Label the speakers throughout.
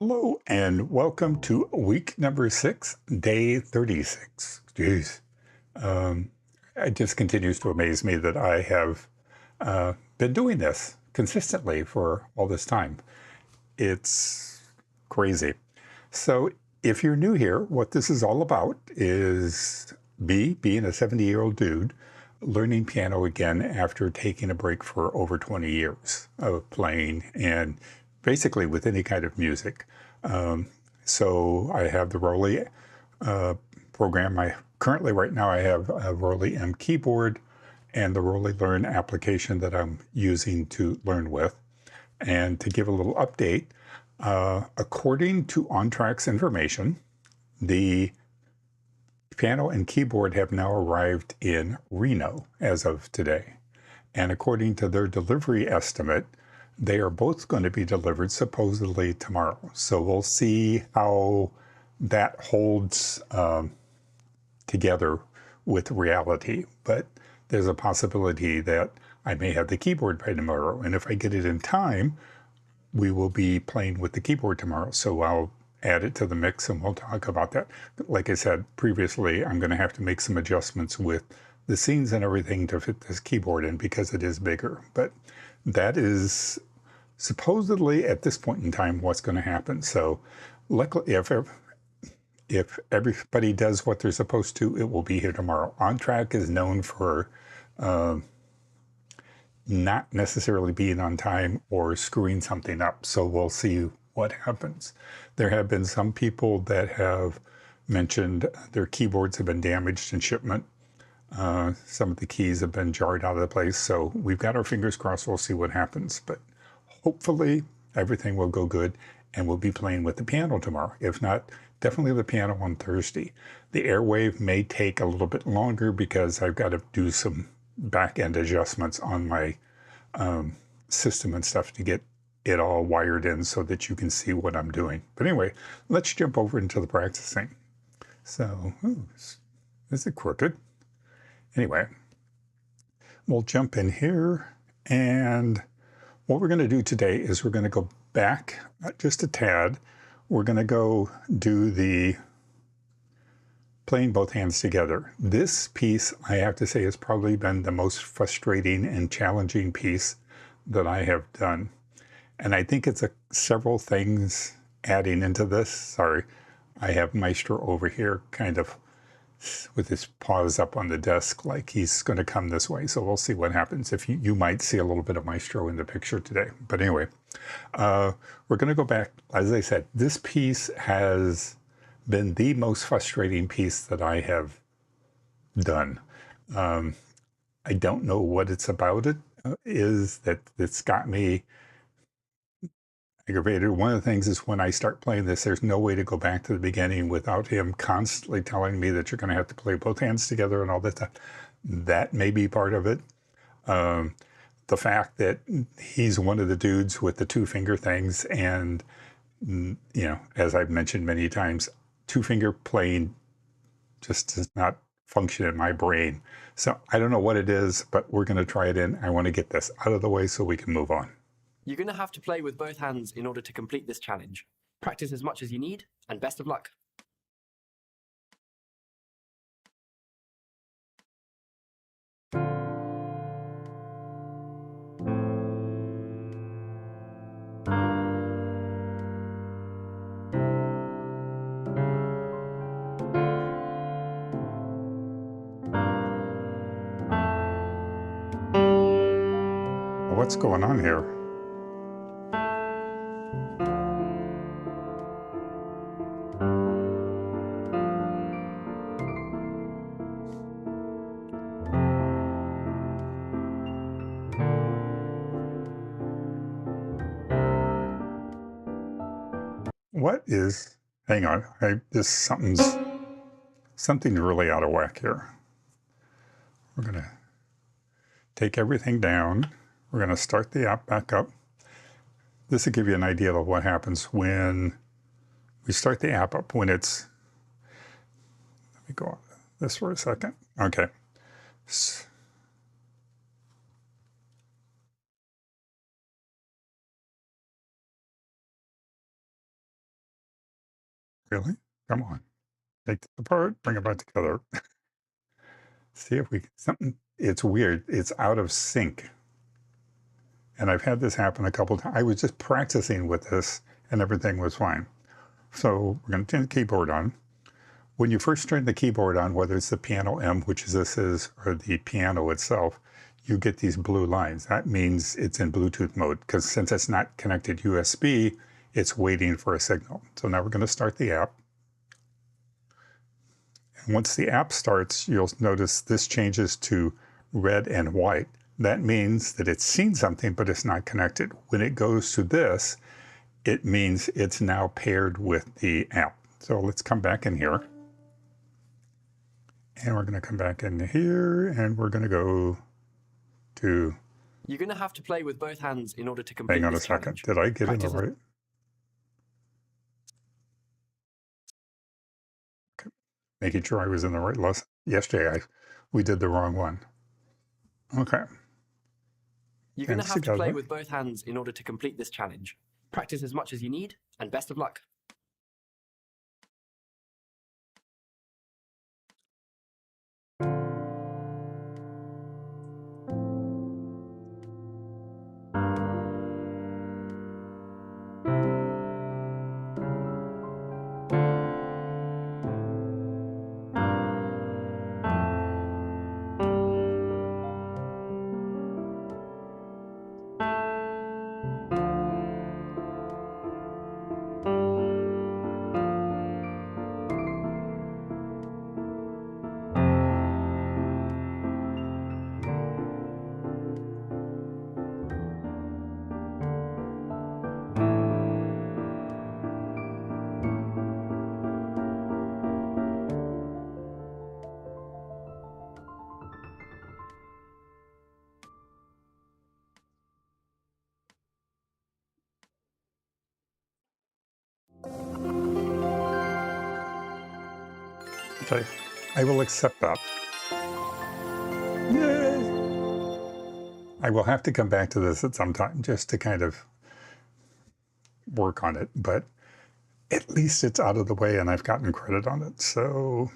Speaker 1: Hello and welcome to week number 6, day 36. Jeez. Um, it just continues to amaze me that I have been doing this consistently for all this time. It's crazy. So if you're new here, what this is all about is me being a 70-year-old dude learning piano again after taking a break for over 20 years of playing and basically with any kind of music. So I have the Roli program. Currently right now I have a Roli M keyboard and the Roli Learn application that I'm using to learn with. And to give a little update, according to OnTrack's information, the piano and keyboard have now arrived in Reno as of today. And according to their delivery estimate, they are both going to be delivered supposedly tomorrow. So we'll see how that holds together with reality. But there's a possibility that I may have the keyboard by tomorrow. And if I get it in time, we will be playing with the keyboard tomorrow. So I'll add it to the mix and we'll talk about that. Like I said previously, I'm going to have to make some adjustments with the scenes and everything to fit this keyboard in because it is bigger. But that is supposedly at this point in time what's going to happen. So luckily, if everybody does what they're supposed to, it will be here tomorrow. OnTrack is known for not necessarily being on time or screwing something up. So we'll see what happens. There have been some people that have mentioned their keyboards have been damaged in shipment. Some of the keys have been jarred out of the place. So we've got our fingers crossed. We'll see what happens. But hopefully everything will go good and we'll be playing with the piano tomorrow. If not, definitely the piano on Thursday. The Airwave may take a little bit longer because I've got to do some back-end adjustments on my system and stuff to get it all wired in so that you can see what I'm doing. But anyway, let's jump over into the practicing. So, is it crooked? Anyway, we'll jump in here, and what we're going to do today is we're going to go back just a tad. We're going to go do the playing both hands together. This piece, I have to say, has probably been the most frustrating and challenging piece that I have done. And I think it's several things adding into this. Sorry, I have Maestro over here kind of with his paws up on the desk like he's going to come this way. So we'll see what happens. If you might see a little bit of Maestro in the picture today. But anyway, we're going to go back. As I said, this piece has been the most frustrating piece that I have done. I don't know what it's about. Is that it's got me aggravated. One of the things is when I start playing this, there's no way to go back to the beginning without him constantly telling me that you're going to have to play both hands together and all that stuff. That may be part of it. The fact that he's one of the dudes with the two-finger things, and you know, as I've mentioned many times, two-finger playing just does not function in my brain. So I don't know what it is, but we're going to try it in. I want to get this out of the way so we can move on.
Speaker 2: You're going to have to play with both hands in order to complete this challenge. Practice as much as you need, and best of luck.
Speaker 1: What's going on here? What is, hang on, something's really out of whack here. We're going to take everything down. We're going to start the app back up. This will give you an idea of what happens when we start the app up, when it's, let me go on this for a second. Okay. Really? Come on. Take this apart, bring it back together. See if we something. It's weird. It's out of sync. And I've had this happen a couple times. I was just practicing with this and everything was fine. So we're going to turn the keyboard on. When you first turn the keyboard on, whether it's the Piano M, which this is, or the piano itself, you get these blue lines. That means it's in Bluetooth mode, because since it's not connected USB, it's waiting for a signal. So now we're going to start the app. And once the app starts, you'll notice this changes to red and white. That means that it's seen something, but it's not connected. When it goes to this, it means it's now paired with the app. So let's come back in here. And we're going to come back in here, and we're going to go to...
Speaker 2: You're going to have to play with both hands in order to complete
Speaker 1: Hang on a
Speaker 2: this
Speaker 1: second.
Speaker 2: challenge.
Speaker 1: Did I get it all right? Okay. Making sure I was in the right lesson. Yesterday, we did the wrong one. Okay.
Speaker 2: You're going to have to play with both hands in order to complete this challenge. Practice as much as you need, and best of luck.
Speaker 1: Okay, I will accept that. Yay! I will have to come back to this at some time just to kind of work on it, but at least it's out of the way and I've gotten credit on it. So,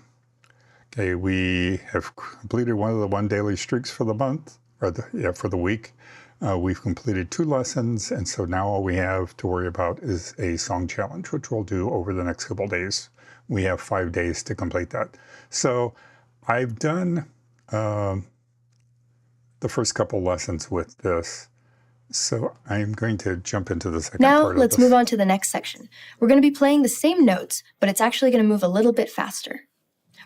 Speaker 1: okay, we have completed one of the 1 daily streaks for the month, or for the week. We've completed 2 lessons, and so now all we have to worry about is a song challenge, which we'll do over the next couple days. We have 5 days to complete that. So I've done the first couple lessons with this. So I'm going to jump into the second part of this.
Speaker 3: Now let's move on to the next section. We're going to be playing the same notes, but it's actually going to move a little bit faster.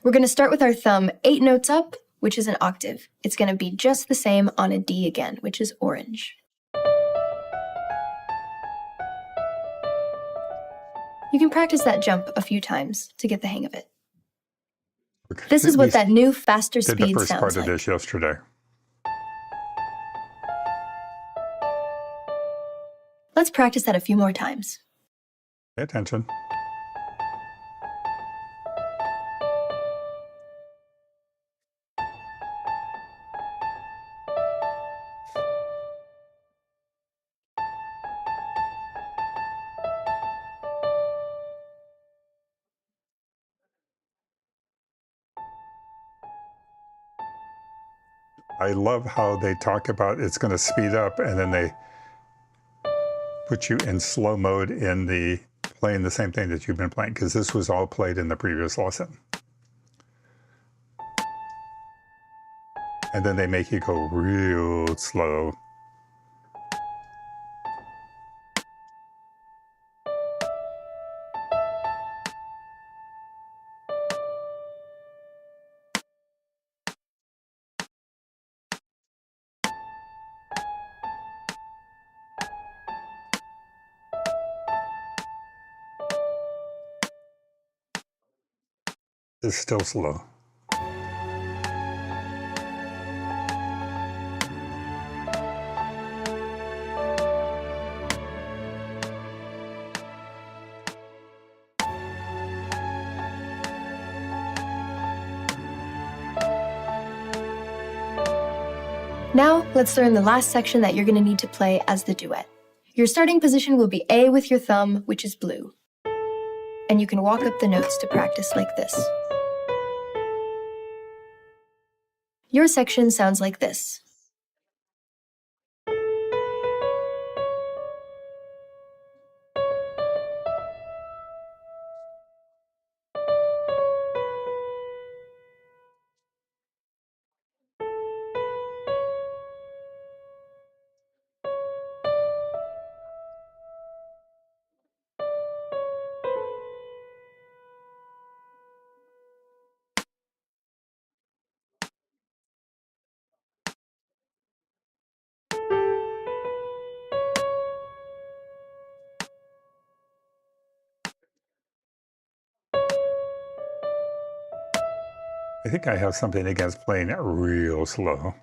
Speaker 3: We're going to start with our thumb 8 notes up, which is an octave. It's going to be just the same on a D again, which is orange. You can practice that jump a few times to get the hang of it.
Speaker 1: Okay.
Speaker 3: This is what that new, faster speed sounds like.
Speaker 1: Did the first part of this yesterday.
Speaker 3: Let's practice that a few more times.
Speaker 1: Pay attention. I love how they talk about it's going to speed up and then they put you in slow mode in the playing the same thing that you've been playing, because this was all played in the previous lesson. And then they make you go real slow. It's still slow.
Speaker 3: Now, let's learn the last section that you're going to need to play as the duet. Your starting position will be A with your thumb, which is blue. and you can walk up the notes to practice like this. Your section sounds like this.
Speaker 1: I think I have something against playing it real slow.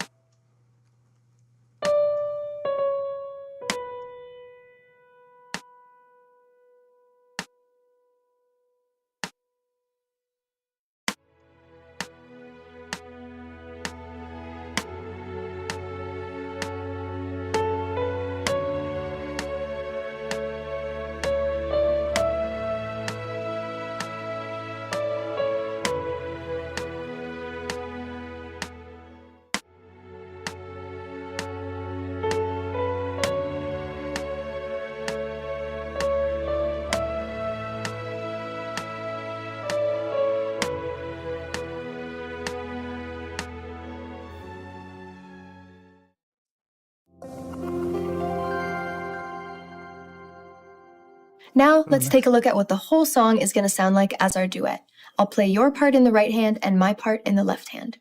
Speaker 3: Now, let's take a look at what the whole song is going to sound like as our duet. I'll play your part in the right hand and my part in the left hand.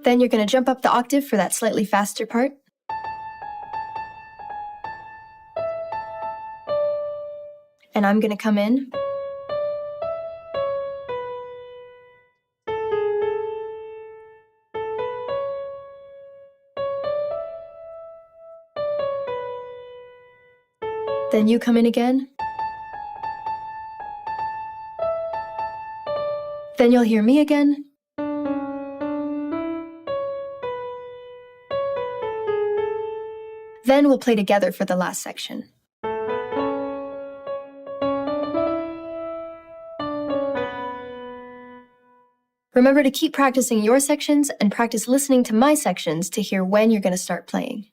Speaker 3: Then you're going to jump up the octave for that slightly faster part. And I'm going to come in. Then you come in again. Then you'll hear me again. Then we'll play together for the last section. Remember to keep practicing your sections and practice listening to my sections to hear when you're going to start playing.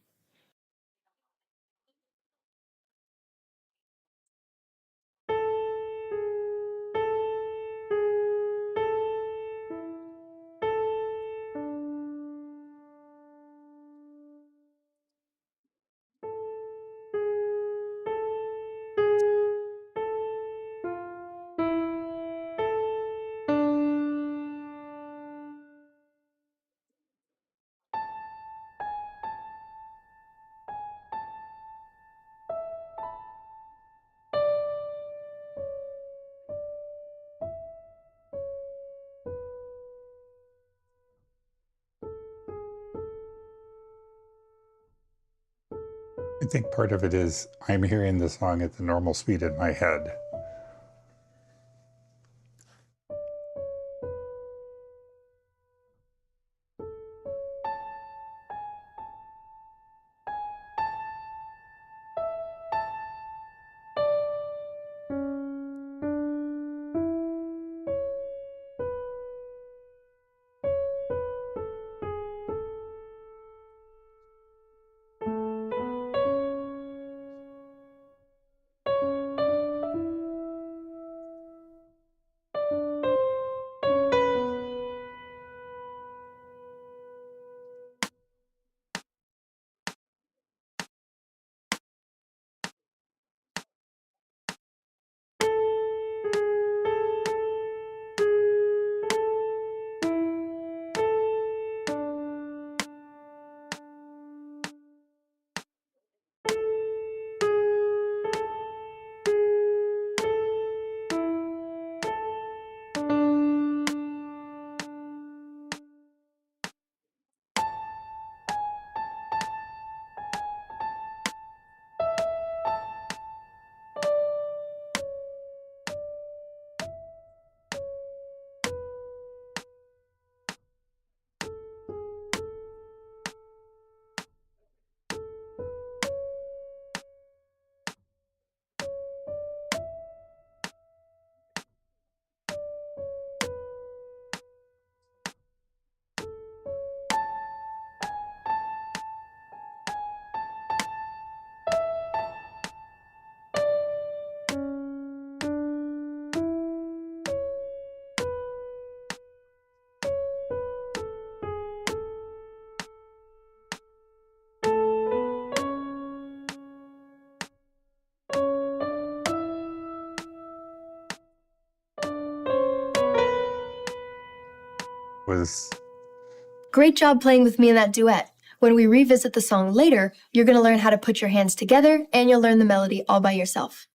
Speaker 1: I think part of it is I'm hearing the song at the normal speed in my head. Was
Speaker 3: Great job playing with me in that duet. When we revisit the song later, you're going to learn how to put your hands together and you'll learn the melody all by yourself.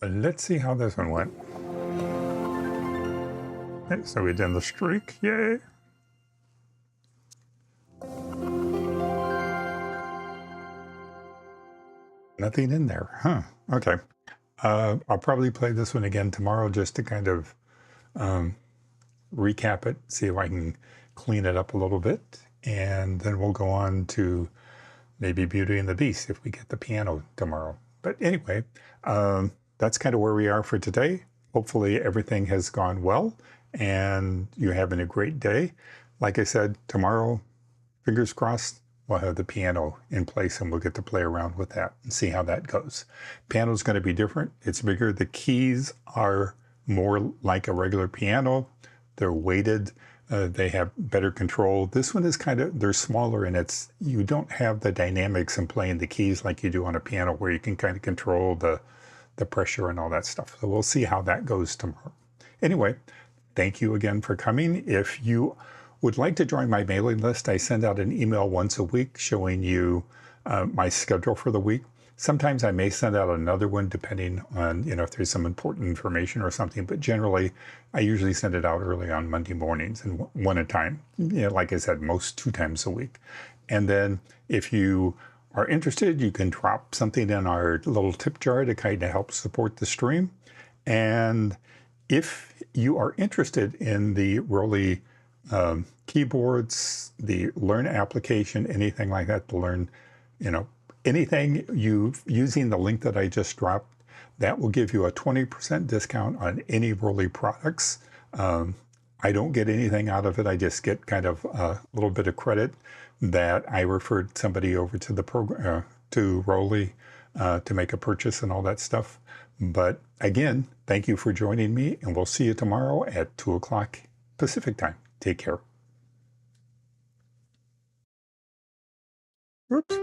Speaker 1: Let's see how this one went. Okay, so we did the streak, yay. Nothing in there, huh? Okay. I'll probably play this one again tomorrow just to kind of recap it, see if I can clean it up a little bit, and then we'll go on to maybe Beauty and the Beast if we get the piano tomorrow. But anyway, that's kind of where we are for today. Hopefully everything has gone well and you're having a great day. Like I said, tomorrow, fingers crossed, we'll have the piano in place and we'll get to play around with that and see how that goes. Piano's going to be different. It's bigger. The keys are more like a regular piano. They're weighted. They have better control. This one is kind of, they're smaller and you don't have the dynamics in playing the keys like you do on a piano where you can kind of control the pressure and all that stuff. So we'll see how that goes tomorrow. Anyway, thank you again for coming. If you would like to join my mailing list, I send out an email once a week showing you my schedule for the week. Sometimes I may send out another one depending on, if there's some important information or something, but generally I usually send it out early on Monday mornings and one at a time. Like I said, most 2 times a week. And then if you are interested, you can drop something in our little tip jar to kind of help support the stream. And if you are interested in the Roli keyboards, the Learn application, anything like that to learn, anything using the link that I just dropped, that will give you a 20% discount on any Roli products. I don't get anything out of it. I just get kind of a little bit of credit that I referred somebody over to the program, to Roli, to make a purchase and all that stuff. But again, thank you for joining me, and we'll see you tomorrow at 2 o'clock Pacific time. Take care. Oops.